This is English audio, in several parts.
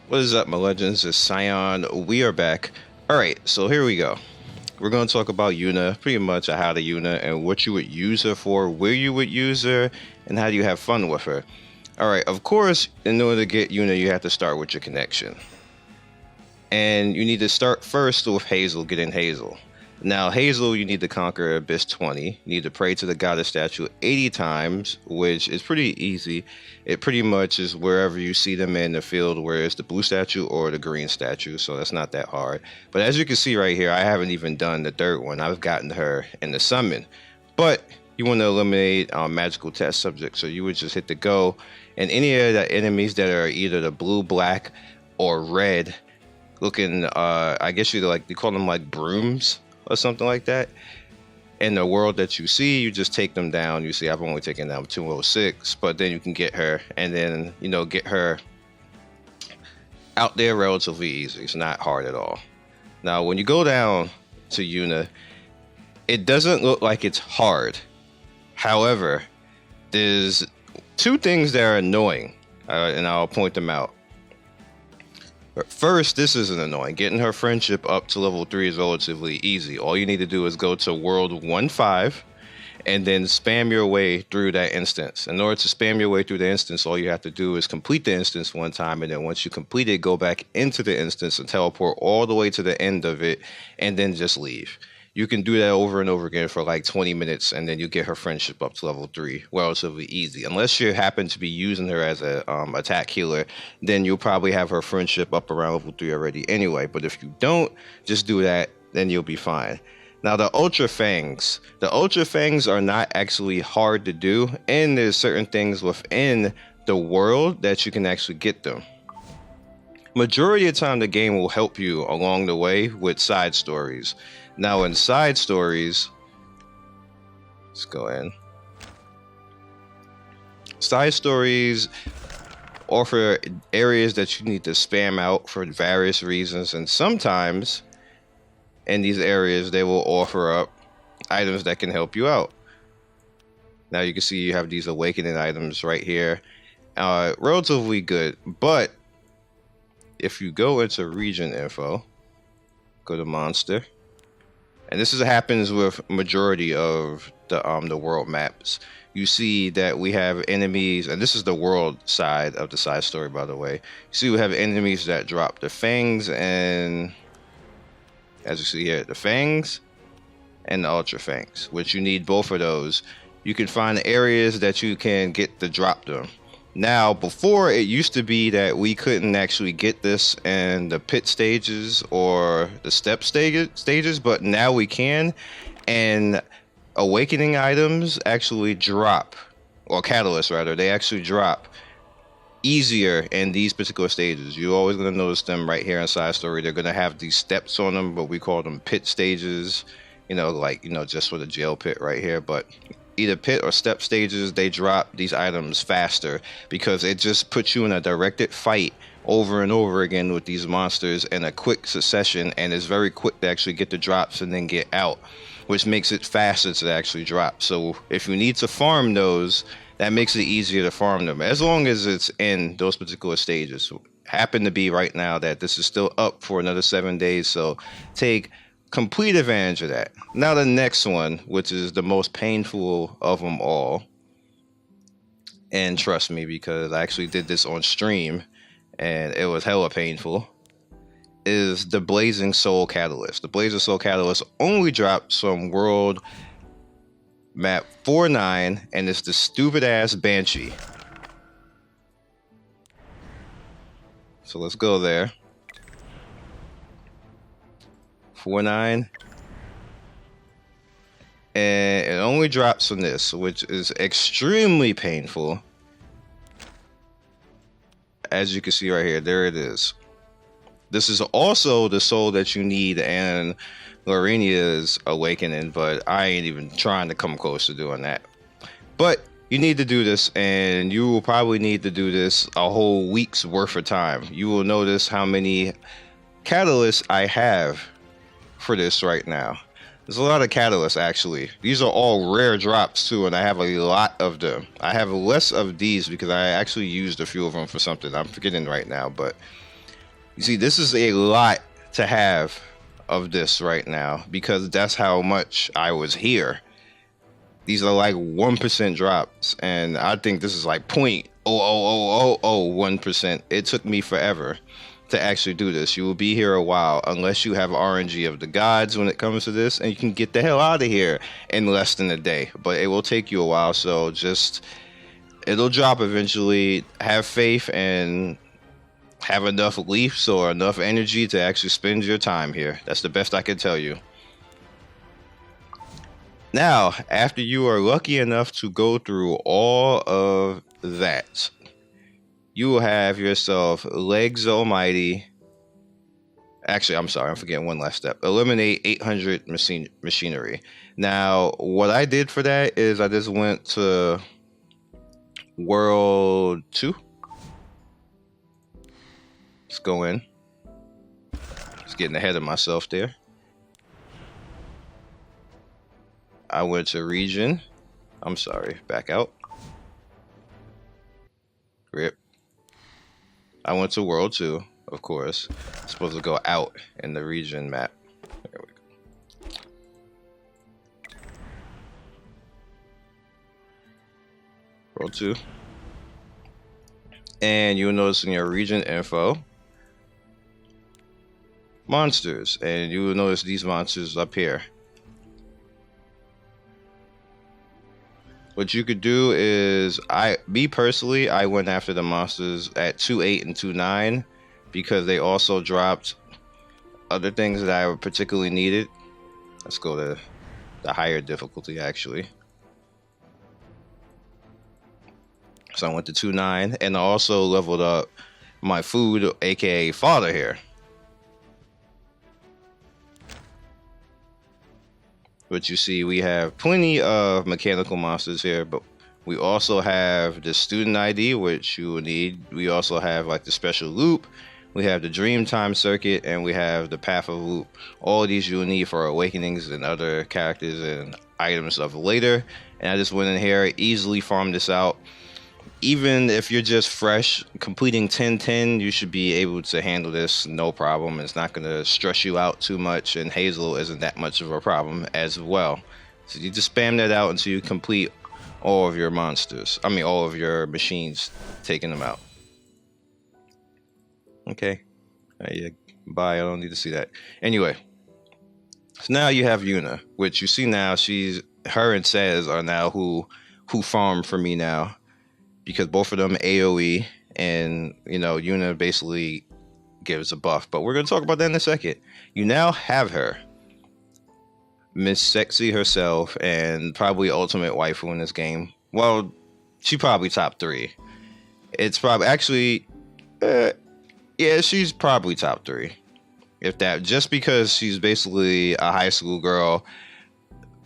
What is up, my legends? It's Scion. We are back. Alright, so here we go. We're going to talk about Yuna, pretty much how to Yuna and what you would use her for, where you would use her, and how do you have fun with her. Alright, of course, in order to get Yuna, you have to start with your connection. And you need to start first with Hazel, getting Hazel. Now, Hazel, you need to conquer Abyss 20. You need to pray to the goddess statue 80 times, which is pretty easy. It pretty much is wherever you see them in the field, where it's the blue statue or the green statue, so that's not that hard. But as you can see right here, I haven't even done the third one. I've gotten her in the summon. But you want to eliminate magical test subjects, so you would just hit the go. And any of the enemies that are either the blue, black, or red looking, I guess you call them like brooms or something like that. In the world that you see, you just take them down. You see, I've only taken down 206, but then you can get her, and then, get her out there relatively easy. It's not hard at all. Now, when you go down to Yuna, it doesn't look like it's hard. However, there's two things that are annoying, and I'll point them out. First, this isn't annoying. Getting her friendship up to level 3 is relatively easy. All you need to do is go to world 1-5 and then spam your way through that instance. In order to spam your way through the instance, all you have to do is complete the instance one time, and then once you complete it, go back into the instance and teleport all the way to the end of it, and then just leave. You can do that over and over again for like 20 minutes, and then you get her friendship up to level 3 relatively easy. Unless you happen to be using her as a attack healer, then you'll probably have her friendship up around level 3 already anyway. But if you don't, just do that, then you'll be fine. Now, the Ultra Fangs. The Ultra Fangs are not actually hard to do, and there's certain things within the world that you can actually get them. Majority of the time, the game will help you along the way with side stories. Now, in side stories, let's go in. Side stories offer areas that you need to spam out for various reasons, and sometimes in these areas they will offer up items that can help you out. Now you can see you have these awakening items right here, relatively good. But if you go into region info, go to monster. And this happens with majority of the world maps. You see that we have enemies, and this is the world side of the side story, by the way. You see we have enemies that drop the fangs, and as you see here, the fangs and the ultra fangs, which you need both of those. You can find areas that you can get to drop them. Now, before, it used to be that we couldn't actually get this in the pit stages or the step stages, but now we can. And awakening items actually drop, or catalysts rather, they actually drop easier in these particular stages. You're always going to notice them right here in side story. They're going to have these steps on them, but we call them pit stages, just for the jail pit right here. But either pit or step stages, they drop these items faster because it just puts you in a directed fight over and over again with these monsters in a quick succession, and it's very quick to actually get the drops and then get out, which makes it faster to actually drop. So if you need to farm those, that makes it easier to farm them, as long as it's in those particular stages. Happen to be right now that this is still up for another 7 days, so take complete advantage of that. Now the next one, which is the most painful of them all, and trust me, because I actually did this on stream and it was hella painful, is the Blazing Soul Catalyst. The Blazing Soul Catalyst only drops from world map 49, and it's the stupid ass Banshee. So let's go there. 49, and it only drops from this, which is extremely painful. As you can see right here, there it is. This is also the soul that you need and Lorenia's awakening, but I ain't even trying to come close to doing that. But you need to do this, and you will probably need to do this a whole week's worth of time. You will notice how many catalysts I have for this right now. There's a lot of catalysts, actually. These are all rare drops too, and I have a lot of them. I have less of these because I actually used a few of them for something I'm forgetting right now, but You see, this is a lot to have of this right now because that's how much I was here. These are like 1% drops, and I think this is like 0.00001%. It took me forever to actually do this. You will be here a while unless you have RNG of the gods when it comes to this, and you can get the hell out of here in less than a day. But it will take you a while, so just it'll drop eventually. Have faith and have enough leaves or enough energy to actually spend your time here. That's the best I can tell you. Now, after you are lucky enough to go through all of that, you will have yourself Legs Almighty. Actually, I'm sorry, I'm forgetting one last step. Eliminate 800 machinery. Now, what I did for that is I just went to World 2. Let's go in. Just getting ahead of myself there. I went to region. I'm sorry, back out. Rip. I went to world 2, of course. I'm supposed to go out in the region map. There we go. World 2. And you'll notice in your region info, monsters. And you will notice these monsters up here. What you could do is, me personally, I went after the monsters at 2.8 and 2.9 because they also dropped other things that I particularly needed. Let's go to the higher difficulty, actually. So I went to 2.9, and I also leveled up my food, aka father here. But you see, we have plenty of mechanical monsters here, but we also have the student ID, which you will need. We also have like the special loop. We have the dream time circuit, and we have the path of loop. All of these you will need for awakenings and other characters and items of later. And I just went in here, easily farmed this out. Even if you're just fresh, completing 10-10, you should be able to handle this no problem. It's not going to stress you out too much, and Hazel isn't that much of a problem as well. So you just spam that out until you complete all of your monsters. I mean, all of your machines, taking them out. Okay. Yeah, bye. I don't need to see that. Anyway, so now you have Yuna, which you see now. Her and Saz are now who farm for me now. Because both of them AoE, and Yuna basically gives a buff. But we're going to talk about that in a second. You now have her, Miss Sexy herself, and probably ultimate waifu in this game. Well, she probably top 3. It's probably actually, yeah, she's probably top 3, if that. Just because she's basically a high school girl.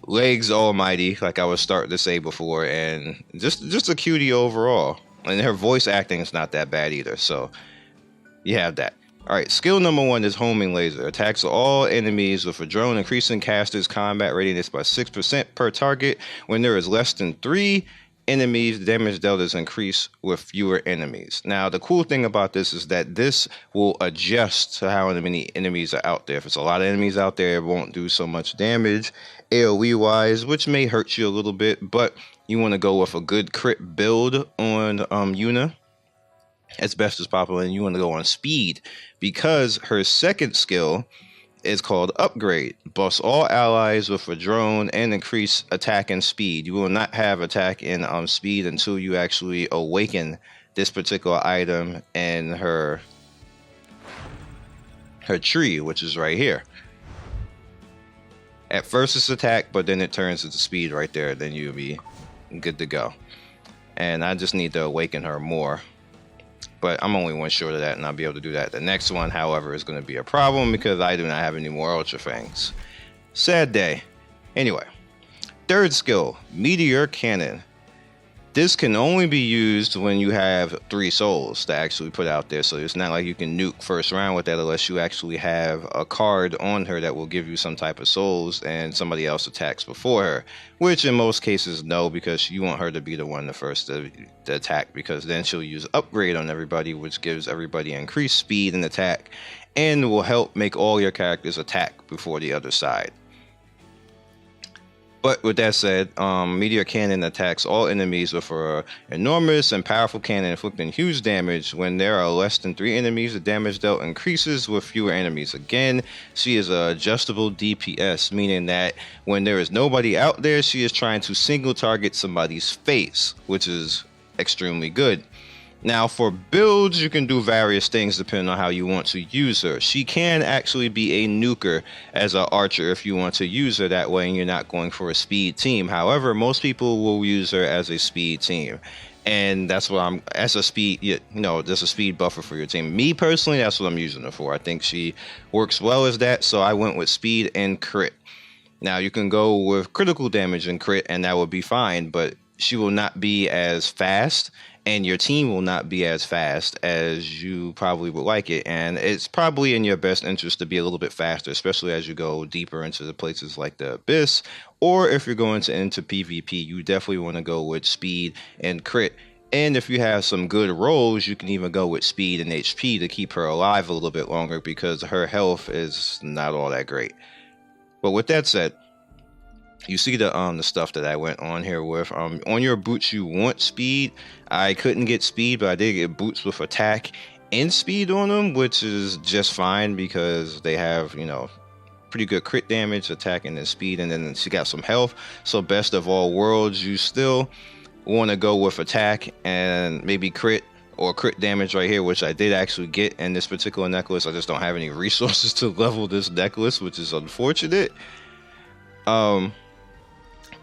Legs almighty, like I was starting to say before, and just a cutie overall. And her voice acting is not that bad either, so you have that. Alright, skill number 1 is homing laser. Attacks all enemies with a drone, increasing caster's combat readiness by 6% per target. When there is less than 3 enemies, damage dealt is increased with fewer enemies. Now, the cool thing about this is that this will adjust to how many enemies are out there. If it's a lot of enemies out there, it won't do so much damage AoE wise, which may hurt you a little bit, but you want to go with a good crit build on Yuna as best as possible, and you want to go on speed because her second skill is called Upgrade. Buffs all allies with a drone and increase attack and speed. You will not have attack and speed until you actually awaken this particular item in her tree, which is right here. At first it's attack, but then it turns into speed right there. Then you'll be good to go. And I just need to awaken her more. But I'm only one short of that, and I'll be able to do that. The next one, however, is going to be a problem because I do not have any more Ultra Fangs. Sad day. Anyway, third skill, Meteor Cannon. This can only be used when you have 3 souls to actually put out there. So it's not like you can nuke first round with that unless you actually have a card on her that will give you some type of souls and somebody else attacks before her. Which in most cases, no, because you want her to be the one the first to attack, because then she'll use upgrade on everybody, which gives everybody increased speed and attack and will help make all your characters attack before the other side. But with that said, Meteor Cannon attacks all enemies with her enormous and powerful cannon, inflicting huge damage. When there are less than 3 enemies, the damage dealt increases with fewer enemies. Again, she is a adjustable DPS, meaning that when there is nobody out there, she is trying to single target somebody's face, which is extremely good. Now, for builds, you can do various things depending on how you want to use her. She can actually be a nuker as an archer if you want to use her that way and you're not going for a speed team. However, most people will use her as a speed team. And that's what as a speed, there's a speed buffer for your team. Me personally, that's what I'm using her for. I think she works well as that, so I went with speed and crit. Now, you can go with critical damage and crit, and that would be fine, but she will not be as fast, and your team will not be as fast as you probably would like it. And it's probably in your best interest to be a little bit faster, especially as you go deeper into the places like the Abyss, or if you're going into PvP, you definitely want to go with speed and crit. And if you have some good rolls, you can even go with speed and HP to keep her alive a little bit longer, because her health is not all that great. But with that said, you see the stuff that I went on here with. On your boots, you want speed. I couldn't get speed, but I did get boots with attack and speed on them, which is just fine because they have, pretty good crit damage, attack, and then speed, and then she got some health. So best of all worlds, you still want to go with attack and maybe crit or crit damage right here, which I did actually get in this particular necklace. I just don't have any resources to level this necklace, which is unfortunate.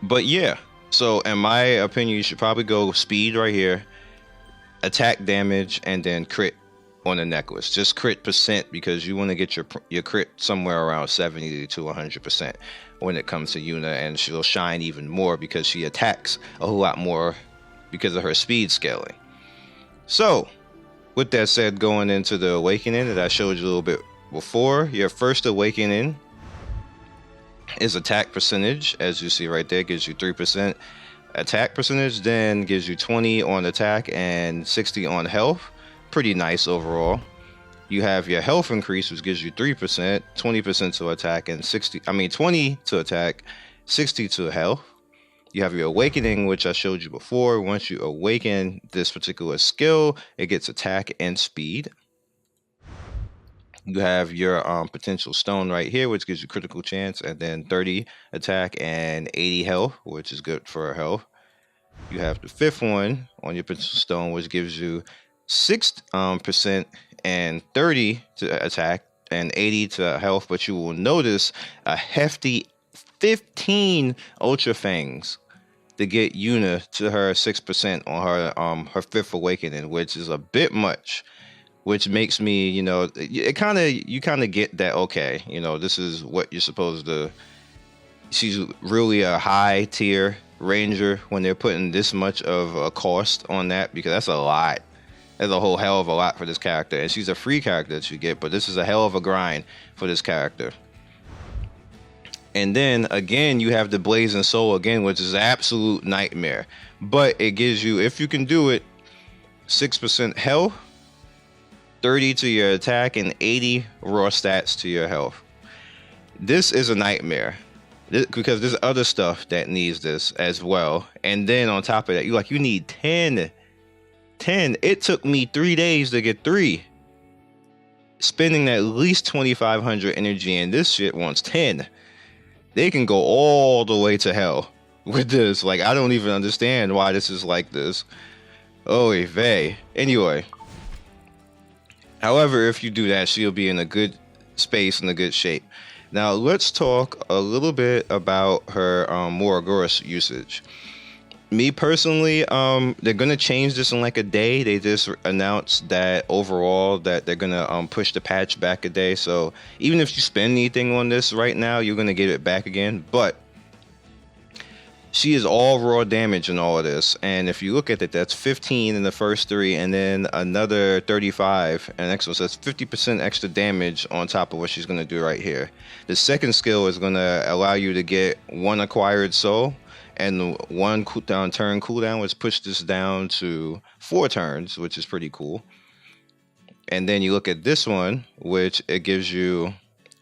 But yeah, so in my opinion, you should probably go speed right here, attack damage, and then crit on the necklace. Just crit percent, because you want to get your crit somewhere around 70 to 100% when it comes to Yuna, and she'll shine even more because she attacks a whole lot more because of her speed scaling. So, with that said, going into the awakening that I showed you a little bit before, your first awakening is attack percentage, as you see right there, gives you 3% attack percentage, then gives you 20 on attack and 60 on health. Pretty nice overall. You have your health increase, which gives you 3%, 20% to attack, and 20 to attack, 60 to health. You have your awakening, which I showed you before. Once you awaken this particular skill, it gets attack and speed. You have your potential stone right here, which gives you critical chance, and then 30 attack and 80 health, which is good for health. You have the 5th one on your potential stone, which gives you 6% and 30 to attack and 80 to health, but you will notice a hefty 15 Ultra Fangs to get Yuna to her 6% on her 5th awakening, which is a bit much. Which makes me, you kind of get that, okay, this is what you're supposed to. She's really a high tier ranger when they're putting this much of a cost on that, because that's a lot. That's a whole hell of a lot for this character, and she's a free character that you get, but this is a hell of a grind for this character. And then again, you have the Blazing Soul again, which is an absolute nightmare, but it gives you, if you can do it, 6% health, 30 to your attack, and 80 raw stats to your health. This is a nightmare because there's other stuff that needs this as well. And then on top of that, you need 10. It took me 3 days to get 3. Spending at least 2,500 energy, and this shit wants 10. They can go all the way to hell with this. I don't even understand why this is like this. Oy vey. Anyway. However, if you do that, she'll be in a good space and a good shape. Now, let's talk a little bit about her MolaGora usage. Me personally, they're going to change this in a day. They just announced that overall that they're going to push the patch back a day. So even if you spend anything on this right now, you're going to get it back again. But She is all raw damage in all of this, and if you look at it, that's 15 in the first three, and then another 35 and next one, so that's 50% extra damage on top of what she's going to do right here. The second skill is going to allow you to get one acquired soul and one turn cooldown, which pushed this down to 4 turns, which is pretty cool. And then you look at this one, which it gives you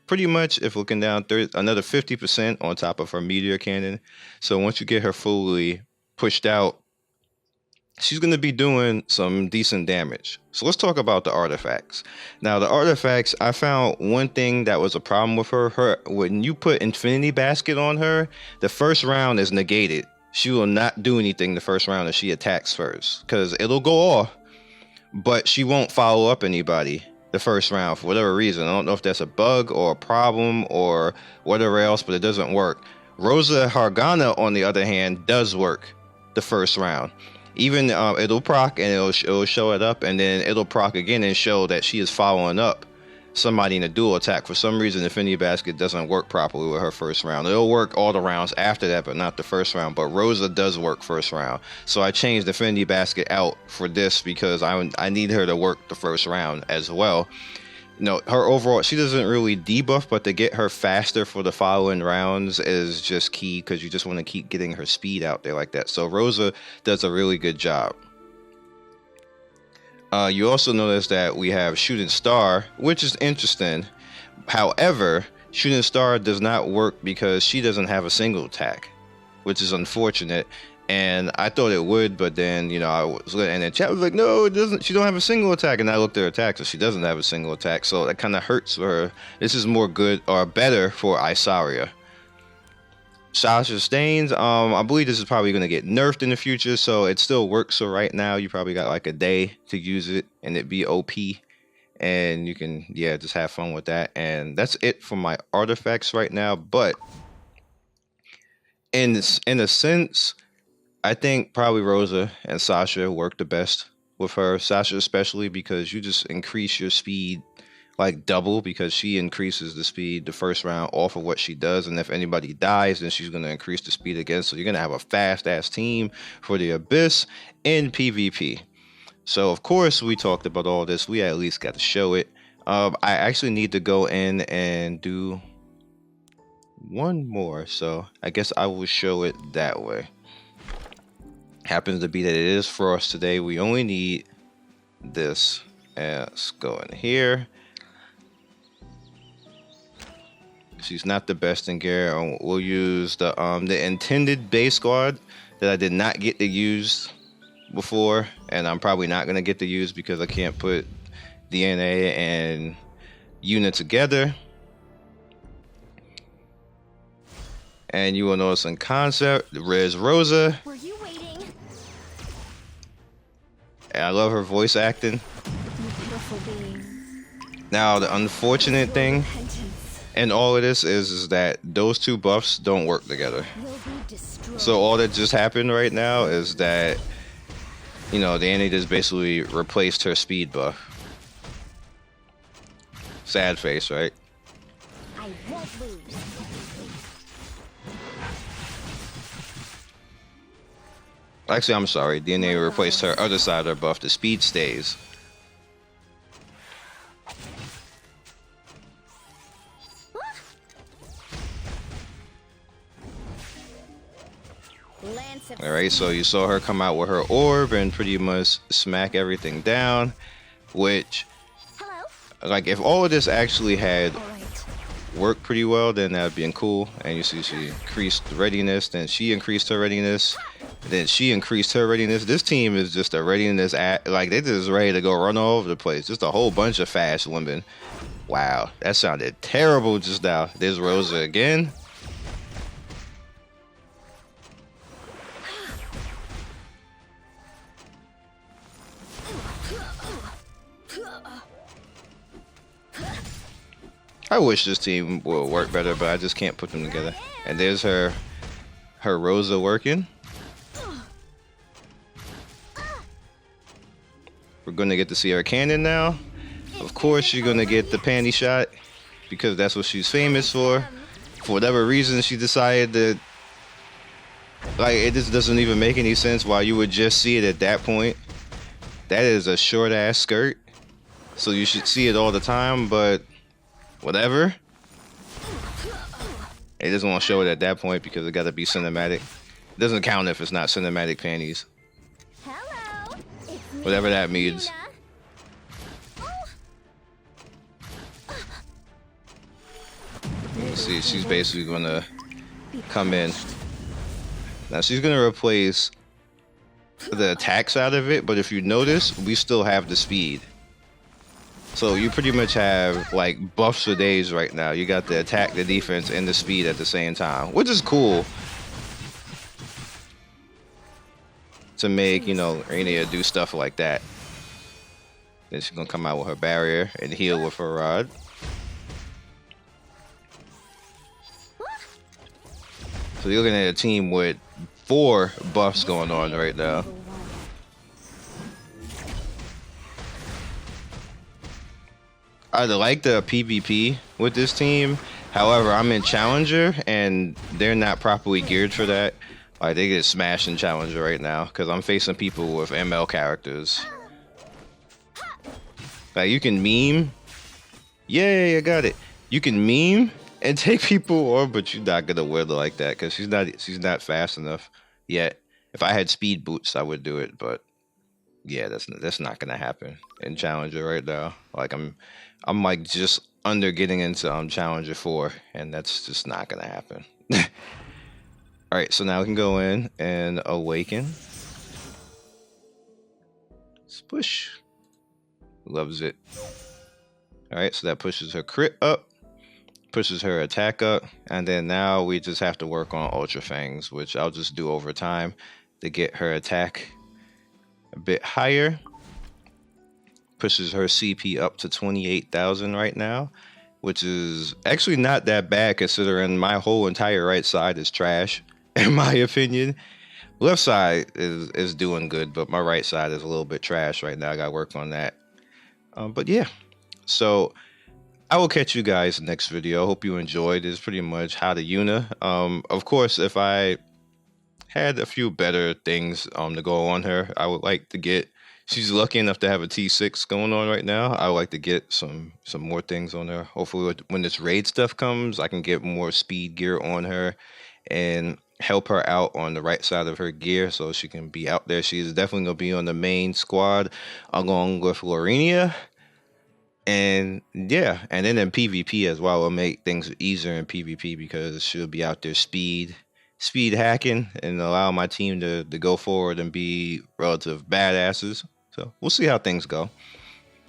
pretty much, if looking down, another 50% on top of her meteor cannon. So once you get her fully pushed out, she's going to be doing some decent damage. So let's talk about the artifacts. Now, the artifacts, I found one thing that was a problem with her. When you put Infinity Basket on her, the first round is negated. She will not do anything the first round if she attacks first, because it'll go off, but she won't follow up anybody the first round for whatever reason. I don't know if that's a bug or a problem or whatever else, but it doesn't work. Rosa Hargana, on the other hand, does work the first round. Even it'll proc and it'll show it up, and then it'll proc again and show that she is following up somebody in a dual attack. For some reason, Infinity Basket doesn't work properly with her first round. It'll work all the rounds after that, but not the first round. But Rosa does work first round. So I changed Infinity Basket out for this because I need her to work the first round as well. You know, her overall, she doesn't really debuff, but to get her faster for the following rounds is just key, because you just want to keep getting her speed out there like that. So Rosa does a really good job. You also notice that we have Shooting Star, which is interesting. However, Shooting Star does not work because she doesn't have a single attack, which is unfortunate. And I thought it would, but then, you know, I was looking, and the chat was like, no, it doesn't. She don't have a single attack. And I looked at her attack, so she doesn't have a single attack. So that kind of hurts for her. This is more good or better for Isaria. Sasha Stains, I believe this is probably going to get nerfed in the future, so it still works. So right now, you probably got like a day to use it, and it be OP. And you can, yeah, just have fun with that. And that's it for my artifacts right now. But in a sense, I think probably Rosa and Sasha work the best with her. Sasha especially, because you just increase your speed like double, because she increases the speed the first round off of what she does, and if anybody dies, then she's going to increase the speed again. So you're going to have a fast ass team for the Abyss in PvP. So of course we talked about all this, we at least got to show it. I actually need to go in and do one more, so I guess I will show it that way. Happens to be that it is Frost today. We only need this. Let's go in here. She's not the best in gear. We'll use the intended base guard that I did not get to use before, and I'm probably not gonna get to use because I can't put DNA and Yuna together. And you will notice in concept, there's Rosa. Were you waiting? And I love her voice acting. You beautiful beings. Now the unfortunate thing and all of this is that those two buffs don't work together. So all that just happened right now is that, you know, Danny just basically replaced her speed buff. Sad face, right? I won't lose. Actually, I'm sorry. DNA replaced her other side of her buff. The speed stays. Alright, so you saw her come out with her orb and pretty much smack everything down, which, like, if all of this actually had worked pretty well, then that would be cool. And you see she increased readiness, then she increased her readiness, then she increased her readiness. This team is just a readiness, like, they're just ready to go run all over the place. Just a whole bunch of fast women. Wow, that sounded terrible just now. There's Rosa again. I wish this team would work better, but I just can't put them together. And there's her Rosa working. We're gonna get to see her cannon now. Of course, you're gonna get the panty shot because that's what she's famous for. For whatever reason, she decided to Like, it just doesn't even make any sense why you would just see it at that point. That is a short ass skirt, so you should see it all the time, but whatever. It doesn't want to show it at that point because it got to be cinematic. It doesn't count if it's not cinematic panties. Hello. It's me, Whatever that means. Let's see, she's basically gonna come in. Now she's gonna replace the attack side of it, but if you notice, we still have the speed. So you pretty much have like buffs for days right now. You got the attack, the defense, and the speed at the same time, which is cool. To make, you know, Rainier do stuff like that. Then she's gonna come out with her barrier and heal with her rod. So you're looking at a team with 4 buffs going on right now. I like the PvP with this team. However, I'm in Challenger and they're not properly geared for that. Like, they get smashed in Challenger right now because I'm facing people with ML characters. Like, you can meme. Yay, I got it. You can meme and take people on, but you're not gonna win like that because she's not fast enough yet. If I had speed boots, I would do it, but yeah, that's not gonna happen in Challenger right now. Like, I'm like just under getting into Challenger 4, and that's just not gonna happen. All right, so now we can go in and awaken. Spush. Loves it. All right, so that pushes her crit up, pushes her attack up, and then now we just have to work on Ultra Fangs, which I'll just do over time to get her attack a bit higher. Pushes her CP up to 28,000 right now, which is actually not that bad considering my whole entire right side is trash, in my opinion. Left side is doing good, but my right side is a little bit trash right now. I gotta work on that. But yeah, so I will catch you guys next video. Hope you enjoyed. It's pretty much how to Yuna. Of course, if I had a few better things to go on her, I would like to get. She's lucky enough to have a T6 going on right now. I would like to get some more things on her. Hopefully, when this raid stuff comes, I can get more speed gear on her and help her out on the right side of her gear so she can be out there. She's definitely going to be on the main squad along with Lorenia. And yeah, and then in PvP as well, will make things easier in PvP because she'll be out there speed hacking and allow my team to go forward and be relative badasses. So we'll see how things go.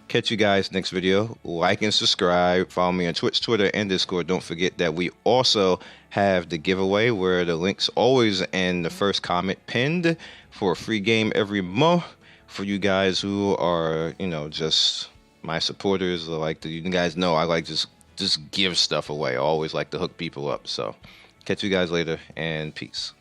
Catch you guys next video. Like and subscribe. Follow me on Twitch, Twitter, and Discord. Don't forget that we also have the giveaway where the link's always in the first comment pinned for a free game every month for you guys who are, you know, just my supporters. Like you guys know I like just give stuff away. I always like to hook people up. So catch you guys later and peace.